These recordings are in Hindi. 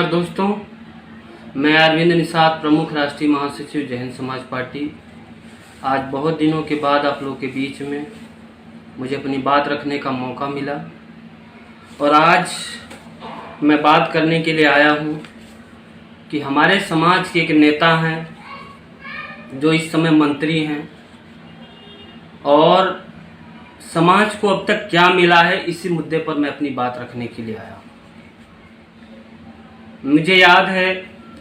नमस्कार दोस्तों, मैं अरविंद निषाद, प्रमुख राष्ट्रीय महासचिव जय हिंद समाज पार्टी। आज बहुत दिनों के बाद आप लोग के बीच में मुझे अपनी बात रखने का मौका मिला और आज मैं बात करने के लिए आया हूं कि हमारे समाज के एक नेता हैं जो इस समय मंत्री हैं और समाज को अब तक क्या मिला है, इसी मुद्दे पर मैं अपनी बात रखने के लिए आया हूं। मुझे याद है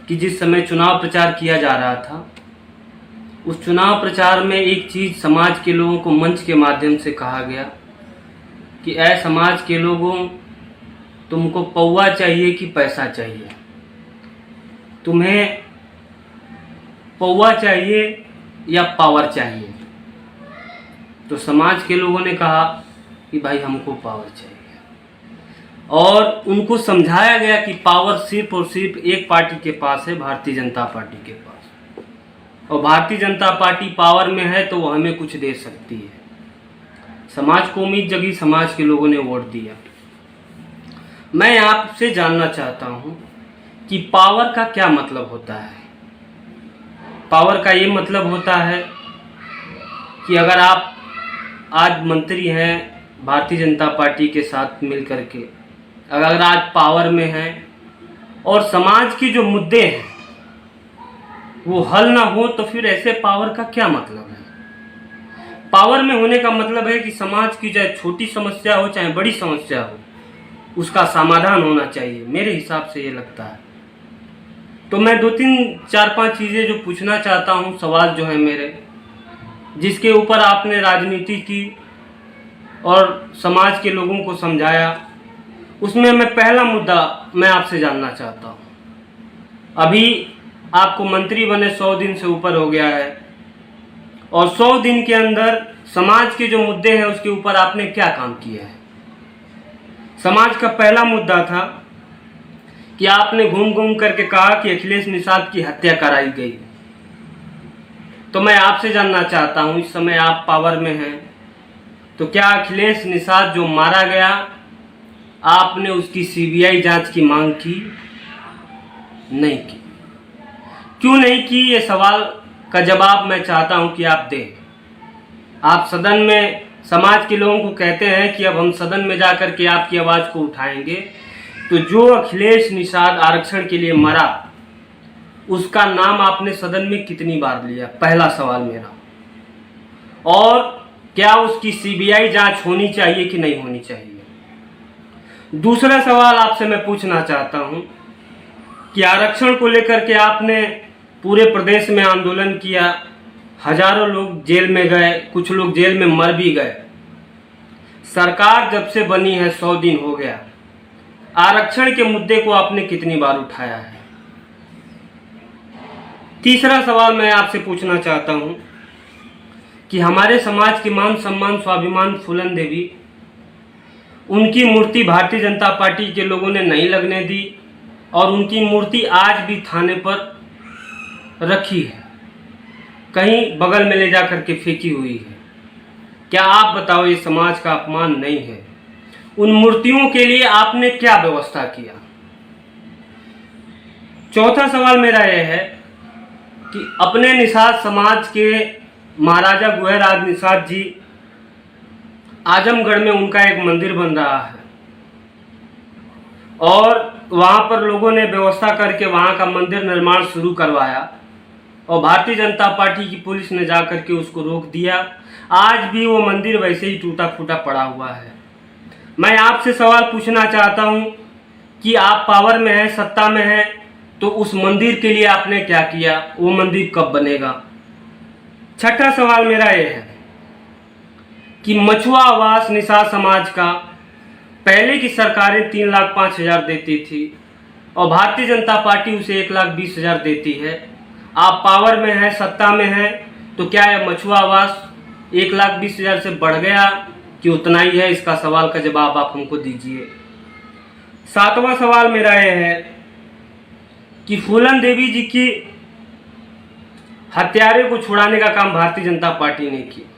कि जिस समय चुनाव प्रचार किया जा रहा था, उस चुनाव प्रचार में एक चीज़ समाज के लोगों को मंच के माध्यम से कहा गया कि ऐ समाज के लोगों, तुमको पौवा चाहिए कि पैसा चाहिए? तुम्हें पौवा चाहिए या पावर चाहिए? तो समाज के लोगों ने कहा कि भाई हमको पावर चाहिए और उनको समझाया गया कि पावर सिर्फ और सिर्फ एक पार्टी के पास है, भारतीय जनता पार्टी के पास, और भारतीय जनता पार्टी पावर में है तो वो हमें कुछ दे सकती है। समाज को उम्मीद जगी, समाज के लोगों ने वोट दिया। मैं आपसे जानना चाहता हूं कि पावर का क्या मतलब होता है। पावर का ये मतलब होता है कि अगर आप आज मंत्री हैं भारतीय जनता पार्टी के साथ मिलकर के, अगर आज पावर में हैं और समाज के जो मुद्दे हैं वो हल ना हो, तो फिर ऐसे पावर का क्या मतलब है? पावर में होने का मतलब है कि समाज की चाहे छोटी समस्या हो चाहे बड़ी समस्या हो, उसका समाधान होना चाहिए। मेरे हिसाब से ये लगता है। तो मैं 2-3-4-5 चीज़ें जो पूछना चाहता हूँ, सवाल जो है मेरे, जिसके ऊपर आपने राजनीति की और समाज के लोगों को समझाया, उसमें मैं पहला मुद्दा मैं आपसे जानना चाहता हूँ। अभी आपको मंत्री बने 100 दिन से ऊपर हो गया है और 100 दिन के अंदर समाज के जो मुद्दे हैं उसके ऊपर आपने क्या काम किया है? समाज का पहला मुद्दा था कि आपने घूम घूम करके कहा कि अखिलेश निषाद की हत्या कराई गई। तो मैं आपसे जानना चाहता हूँ, इस समय आप पावर में हैं, तो क्या अखिलेश निषाद जो मारा गया, आपने उसकी सीबीआई जांच की मांग की? नहीं की। क्यों नहीं की? ये सवाल का जवाब मैं चाहता हूं कि आप दें। आप सदन में समाज के लोगों को कहते हैं कि अब हम सदन में जाकर के आपकी आवाज़ को उठाएंगे, तो जो अखिलेश निषाद आरक्षण के लिए मरा, उसका नाम आपने सदन में कितनी बार लिया? पहला सवाल मेरा। और क्या उसकी सीबीआई जांच होनी चाहिए कि नहीं होनी चाहिए? दूसरा सवाल आपसे मैं पूछना चाहता हूं कि आरक्षण को लेकर के आपने पूरे प्रदेश में आंदोलन किया, हजारों लोग जेल में गए, कुछ लोग जेल में मर भी गए। सरकार जब से बनी है 100 दिन हो गया, आरक्षण के मुद्दे को आपने कितनी बार उठाया है? तीसरा सवाल मैं आपसे पूछना चाहता हूं कि हमारे समाज की मान सम्मान स्वाभिमान फूलन देवी, उनकी मूर्ति भारतीय जनता पार्टी के लोगों ने नहीं लगने दी और उनकी मूर्ति आज भी थाने पर रखी है, कहीं बगल में ले जा करके फेंकी हुई है। क्या आप बताओ, ये समाज का अपमान नहीं है? उन मूर्तियों के लिए आपने क्या व्यवस्था किया? चौथा सवाल मेरा यह है कि अपने निषाद समाज के महाराजा गुहराज निषाद जी, आजमगढ़ में उनका एक मंदिर बन रहा है और वहां पर लोगों ने व्यवस्था करके वहां का मंदिर निर्माण शुरू करवाया और भारतीय जनता पार्टी की पुलिस ने जाकर के उसको रोक दिया। आज भी वो मंदिर वैसे ही टूटा फूटा पड़ा हुआ है। मैं आपसे सवाल पूछना चाहता हूं कि आप पावर में हैं, सत्ता में हैं, तो उस मंदिर के लिए आपने क्या किया? वो मंदिर कब बनेगा? छठा सवाल मेरा ये है कि मछुआ आवास निषाद समाज का पहले की सरकारें 3,05,000 देती थी और भारतीय जनता पार्टी उसे 1,20,000 देती है। आप पावर में हैं, सत्ता में हैं, तो क्या यह मछुआ आवास 1,20,000 से बढ़ गया कि उतना ही है? इसका सवाल का जवाब आप हमको दीजिए। सातवां सवाल मेरा यह है कि फूलन देवी जी की हत्यारे को छुड़ाने का काम भारतीय जनता पार्टी ने किया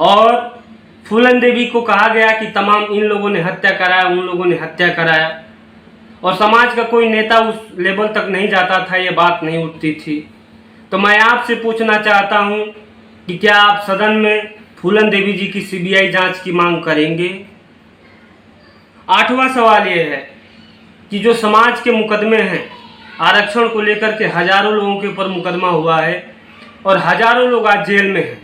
और फूलन देवी को कहा गया कि तमाम इन लोगों ने हत्या कराया, उन लोगों ने हत्या कराया, और समाज का कोई नेता उस लेवल तक नहीं जाता था, ये बात नहीं उठती थी। तो मैं आपसे पूछना चाहता हूँ कि क्या आप सदन में फूलन देवी जी की सीबीआई जांच की मांग करेंगे? 8वां सवाल ये है कि जो समाज के मुकदमे हैं आरक्षण को लेकर के, हजारों लोगों के ऊपर मुकदमा हुआ है और हजारों लोग आज जेल में हैं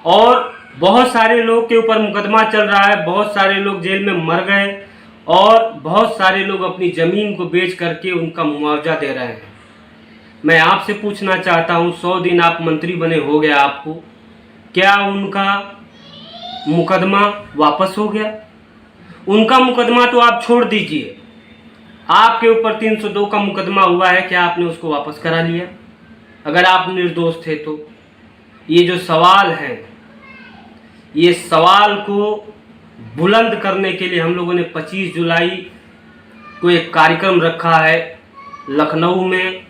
और बहुत सारे लोग के ऊपर मुकदमा चल रहा है, बहुत सारे लोग जेल में मर गए और बहुत सारे लोग अपनी ज़मीन को बेच करके उनका मुआवजा दे रहे हैं। मैं आपसे पूछना चाहता हूं, 100 दिन आप मंत्री बने हो गया आपको, क्या उनका मुकदमा वापस हो गया? उनका मुकदमा तो आप छोड़ दीजिए, आपके ऊपर 302 का मुकदमा हुआ है, क्या आपने उसको वापस करा लिया अगर आप निर्दोष थे तो? ये जो सवाल है, ये सवाल को बुलंद करने के लिए हम लोगों ने 25 जुलाई को एक कार्यक्रम रखा है लखनऊ में,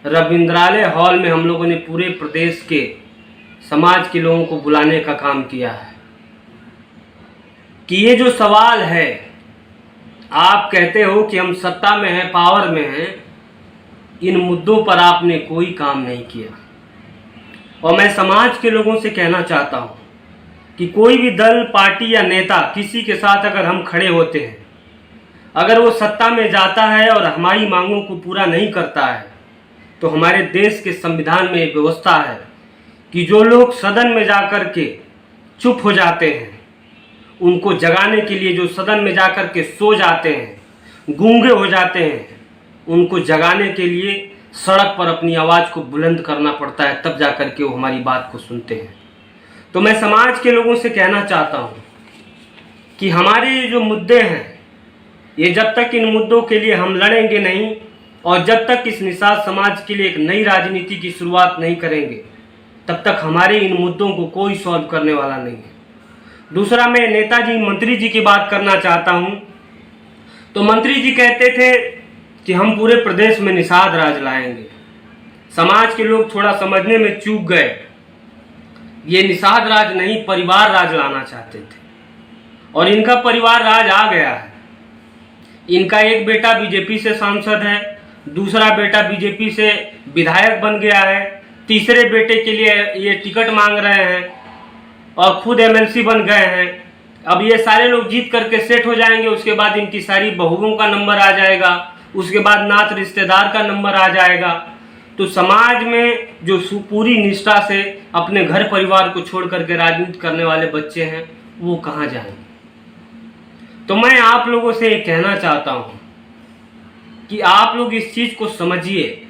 रविंद्रालय हॉल में। हम लोगों ने पूरे प्रदेश के समाज के लोगों को बुलाने का काम किया है कि ये जो सवाल है, आप कहते हो कि हम सत्ता में हैं, पावर में हैं, इन मुद्दों पर आपने कोई काम नहीं किया। और मैं समाज के लोगों से कहना चाहता हूं कि कोई भी दल, पार्टी या नेता किसी के साथ अगर हम खड़े होते हैं, अगर वो सत्ता में जाता है और हमारी मांगों को पूरा नहीं करता है, तो हमारे देश के संविधान में एक व्यवस्था है कि जो लोग सदन में जाकर के चुप हो जाते हैं, उनको जगाने के लिए, जो सदन में जाकर के सो जाते हैं, गूंगे हो जाते हैं, उनको जगाने के लिए सड़क पर अपनी आवाज़ को बुलंद करना पड़ता है, तब जाकर के वो हमारी बात को सुनते हैं। तो मैं समाज के लोगों से कहना चाहता हूँ कि हमारे जो मुद्दे हैं, ये जब तक इन मुद्दों के लिए हम लड़ेंगे नहीं और जब तक इस निषाद समाज के लिए एक नई राजनीति की शुरुआत नहीं करेंगे, तब तक हमारे इन मुद्दों को कोई सॉल्व करने वाला नहीं है। दूसरा, मैं नेताजी, मंत्री जी की बात करना चाहता हूँ। तो मंत्री जी कहते थे कि हम पूरे प्रदेश में निषाद राज लाएंगे। समाज के लोग थोड़ा समझने में चूक गए, ये निषाद राज नहीं, परिवार राज लाना चाहते थे और इनका परिवार राज आ गया है। इनका एक बेटा बीजेपी से सांसद है, दूसरा बेटा बीजेपी से विधायक बन गया है, तीसरे बेटे के लिए ये टिकट मांग रहे हैं और खुद एमएलसी बन गए हैं। अब ये सारे लोग जीत करके सेट हो जाएंगे, उसके बाद इनकी सारी बहुओं का नंबर आ जाएगा, उसके बाद नात रिश्तेदार का नंबर आ जाएगा। तो समाज में जो पूरी निष्ठा से अपने घर परिवार को छोड़ करके राजनीति करने वाले बच्चे हैं, वो कहाँ जाएंगे? तो मैं आप लोगों से ये कहना चाहता हूँ कि आप लोग इस चीज़ को समझिए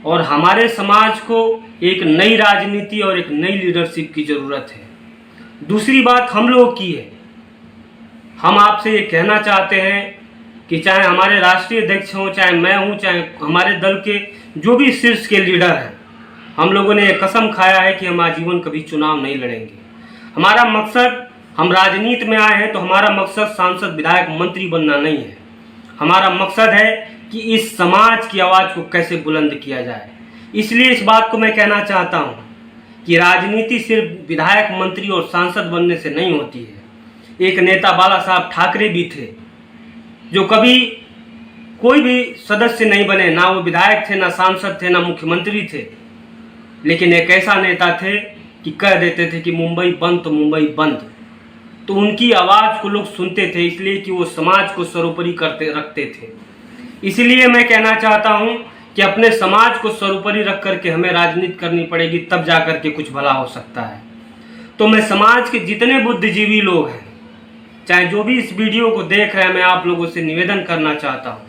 और हमारे समाज को एक नई राजनीति और एक नई लीडरशिप की ज़रूरत है। दूसरी बात हम लोग की है, हम आपसे ये कहना चाहते हैं कि चाहे हमारे राष्ट्रीय अध्यक्ष हों, चाहे मैं हूं, चाहे हमारे दल के जो भी शीर्ष के लीडर हैं, हम लोगों ने एक कसम खाया है कि हम आजीवन कभी चुनाव नहीं लड़ेंगे। हमारा मकसद, हम राजनीति में आए हैं तो हमारा मकसद सांसद, विधायक, मंत्री बनना नहीं है। हमारा मकसद है कि इस समाज की आवाज़ को कैसे बुलंद किया जाए। इसलिए इस बात को मैं कहना चाहता हूँ कि राजनीति सिर्फ विधायक, मंत्री और सांसद बनने से नहीं होती है। एक नेता बाला साहब ठाकरे भी थे जो कभी कोई भी सदस्य नहीं बने, ना वो विधायक थे, ना सांसद थे, ना मुख्यमंत्री थे, लेकिन एक ऐसा नेता थे कि कह देते थे कि मुंबई बंद तो मुंबई बंद। तो उनकी आवाज़ को लोग सुनते थे, इसलिए कि वो समाज को सर्वोपरि रखते थे। इसलिए मैं कहना चाहता हूँ कि अपने समाज को सर्वोपरि रख करके हमें राजनीति करनी पड़ेगी, तब जा करके कुछ भला हो सकता है। तो मैं समाज के जितने बुद्धिजीवी लोग हैं, चाहे जो भी इस वीडियो को देख रहे हैं, मैं आप लोगों से निवेदन करना चाहता हूँ,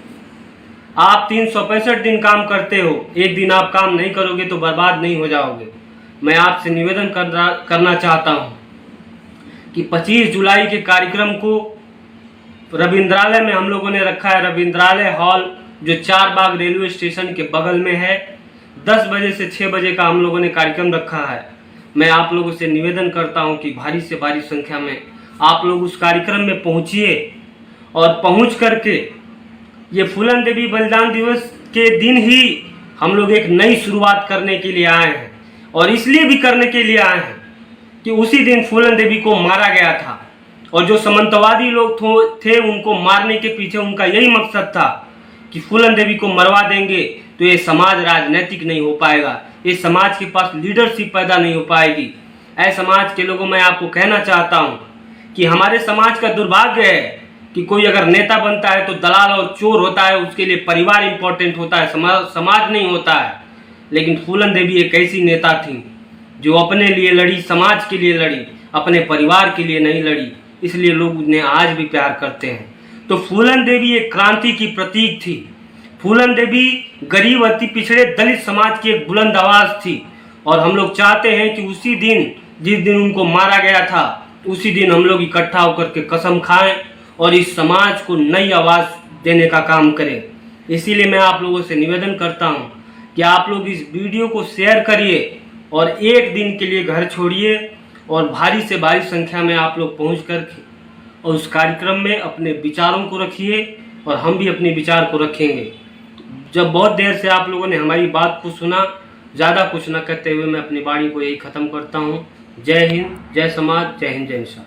आप 365 दिन काम करते हो, एक दिन आप काम नहीं करोगे तो बर्बाद नहीं हो जाओगे। मैं आपसे निवेदन करना चाहता हूँ कि 25 जुलाई के कार्यक्रम को रविंद्रालय में हम लोगों ने रखा है, रविंद्रालय हॉल जो 4 बाग रेलवे स्टेशन के बगल में है। 10 बजे से 6 बजे का हम लोगों ने कार्यक्रम रखा है। मैं आप लोगों से निवेदन करता हूं कि भारी से भारी संख्या में आप लोग उस कार्यक्रम में पहुंचिए और पहुंच करके ये फूलन देवी बलिदान दिवस के दिन ही हम लोग एक नई शुरुआत करने के लिए आए हैं, और इसलिए भी करने के लिए आए हैं कि उसी दिन फूलन देवी को मारा गया था और जो सामंतवादी लोग थे उनको मारने के पीछे उनका यही मकसद था कि फूलन देवी को मरवा देंगे तो ये समाज राजनीतिक नहीं हो पाएगा, ये समाज के पास लीडरशिप पैदा नहीं हो पाएगी। ऐसे समाज के लोगों मैं आपको कहना चाहता हूँ कि हमारे समाज का दुर्भाग्य है कि कोई अगर नेता बनता है तो दलाल और चोर होता है, उसके लिए परिवार इंपॉर्टेंट होता है, समाज नहीं होता है। लेकिन फूलन देवी एक ऐसी नेता थी जो अपने लिए लड़ी, समाज के लिए लड़ी, अपने परिवार के लिए नहीं लड़ी, इसलिए लोग उन्हें आज भी प्यार करते हैं। तो फूलन देवी एक क्रांति की प्रतीक थी। फूलन देवी गरीब अति पिछड़े दलित समाज की एक बुलंद आवाज थी और हम लोग चाहते हैं कि उसी दिन जिस दिन उनको मारा गया था उसी दिन हम लोग इकट्ठा होकर के कसम खाएं और इस समाज को नई आवाज देने का काम करें। इसीलिए मैं आप लोगों से निवेदन करता हूं कि आप लोग इस वीडियो को शेयर करिए और एक दिन के लिए घर छोड़िए और भारी से भारी संख्या में आप लोग पहुंच कर और उस कार्यक्रम में अपने विचारों को रखिए और हम भी अपने विचार को रखेंगे। जब बहुत देर से आप लोगों ने हमारी बात को सुना, ज़्यादा कुछ न कहते हुए मैं अपनी वाणी को यही ख़त्म करता हूँ। जय हिंद, जय समाज, जय हिंद, जय इंसान।